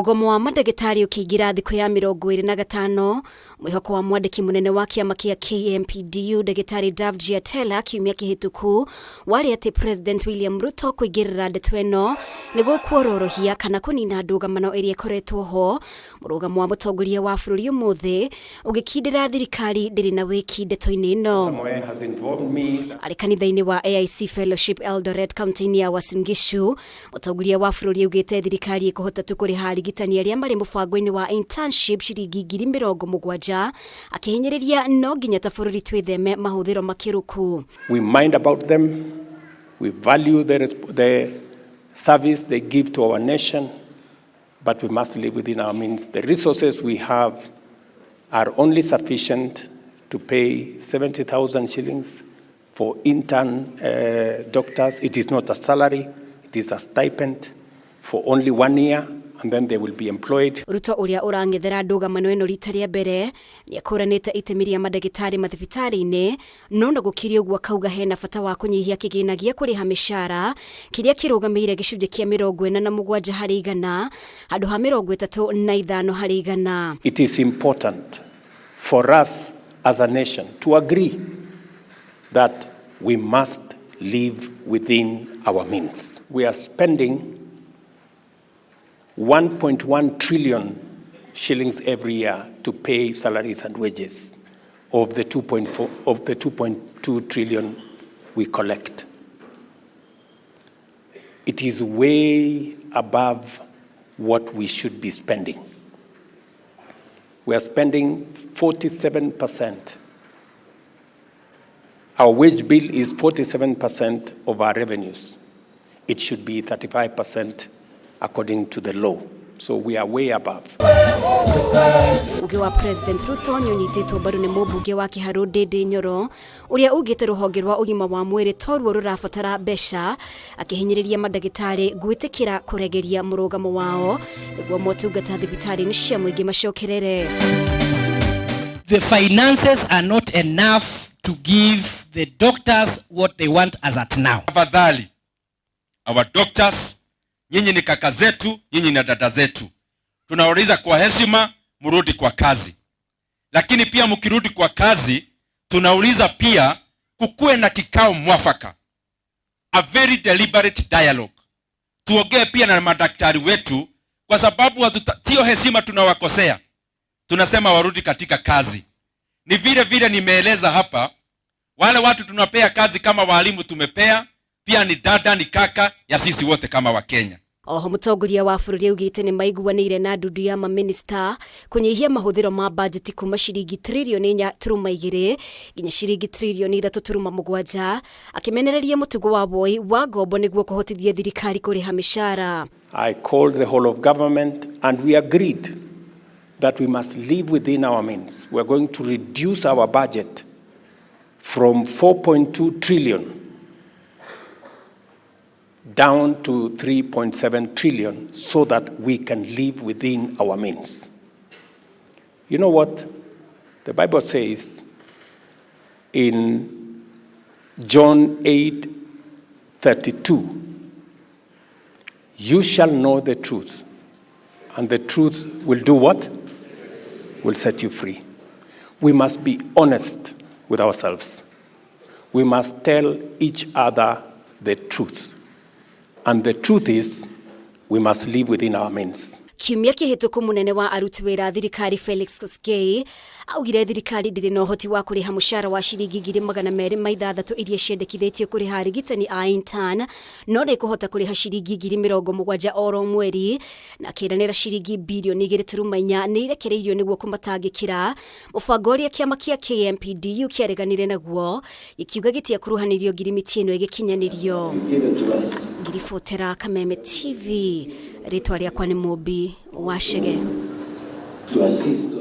Mugomo wa mandagitari ukigira thikũ ya 25 mwihoko wa mwandiki munene wa kiama kia KMPDU Dagitari Davji Atela kiumia kihituku wari ati President William Ruto kuigirira ndeto ĩno niguo kuororohia kana kunina ndũgamano iria ikoretwo ho. Mũrũgamo wa mũtongoria wa bũrũri ũmũthĩ ũgĩkindĩra thirikari ndĩrĩ na wĩki ndeto-inĩ ĩno. Arĩ kanitha-inĩ wa AIC Fellowship ELDORET kaunti-inĩ ya Uasin Gishu, mũtongoria wa bũrũri ugĩte thirikari ĩkũhota tu kũrĩha arigitani arĩa marĩ mũbango-inĩ wa internship ciringi 70,000 akihinyiriria no nginya ta bũrũri twĩtheme mahũthĩro makĩruku. We mind about them, we value the service they give to our nation, but we must live within our means. The resources we have are only sufficient to pay 70,000 shillings for intern doctors. It is not a salary, it is a stipend for only 1 year, and then they will be employed. Ruto uria urangethera ndũgamano ĩno rita rĩa mbere nĩakũranĩte itemi rĩa mandagĩtarĩ mathibitarĩ-inĩ, no na gũkĩrĩ ũguo akauga hena bata wa kũnyihia kĩgĩna gĩa kũrĩha mĩcara kĩrĩa kĩrũgamĩire gĩcunjĩ kĩa 47 harĩ 100 handũ ha 35 harĩ 100. It is important for us as a nation to agree that we must live within our means. We are spending 1.1 trillion shillings every year to pay salaries and wages of the 2.2 trillion we collect. It is way above what we should be spending. We are spending 47%. Our wage bill is 47% of our revenues. It should be 35% according to the law. So we are way above. Uge wa President Ruto nyonyitĩtwo mbaru nĩ mũmbunge wa Kiharu Ndĩndĩ Nyoro uria ugĩte rũhonge rwa ũgima wa mwĩrĩ toruo rũrabatara mbeca akihinyĩrĩria mandagĩtarĩ gwĩtĩkĩra kũregeria mũrũgamo wao nĩguo motungata thibitarĩ-inĩ cia mũingĩ macokerere. The finances are not enough to give the doctors what they want as at now. Tafadhali, our doctors, nyinyi ni kaka zetu, nyinyi ni dada zetu. Tunawauliza kwa heshima mrudi kwa kazi. Lakini pia mkirudi kwa kazi, tunauliza pia kukuwe na kikao mwafaka. A very deliberate dialogue. Tuongee pia na madaktari wetu kwa sababu sio heshima tunawakosea. Tunasema warudi katika kazi. Ni vile nimeeleza hapa, wale watu tunapea kazi kama walimu tumepea, pia ni dada ni kaka ya sisi wote kama wa Kenya. Oho mũtongoria wa bũrũri ugĩte nĩ maiguanĩire na ndundu ya maminista kũnyihia mahũthĩro ma budget kuma ciringi tririoni 4.2 nginya ciringi tririoni 3.7 akimenereria mũtugo wa boi wa ngombo nĩguo kũhotithia thirikari kũrĩha mĩcara. I called the whole of government and we agreed that we must live within our means. We are going to reduce our budget from 4.2 trillion down to 3.7 trillion so that we can live within our means. You know what the Bible says in John 8:32? You shall know the truth, and the truth will do what? Will set you free. We must be honest with ourselves. We must tell each other the truth. And the truth is, we must live within our means. Kiumia kĩhĩtũku munene wa aruti wĩra thirikari Felix Koskei augire thirikari ndĩrĩ na ũhoti wa kũrĩha mũcara wa ciringi 260 iria ciendekithĩtio kũrĩha arigitani a intern, no nĩkũhota kũrĩha ciringi 70,000 oro mweri na kĩranĩra ciringi bilioni 2.4 nĩ irekereirio nĩguo kũmatangĩkĩra mũbango ũrĩa kĩama kĩa KMPDU kĩareganire naguo gĩkiuga gĩtiakũruhanĩrio ngirimiti ĩno ĩgĩkinyanĩrio. Ngiribotera Kameme TV, rĩtwa rĩakwa nĩ Mũmbi wa Chege. To assist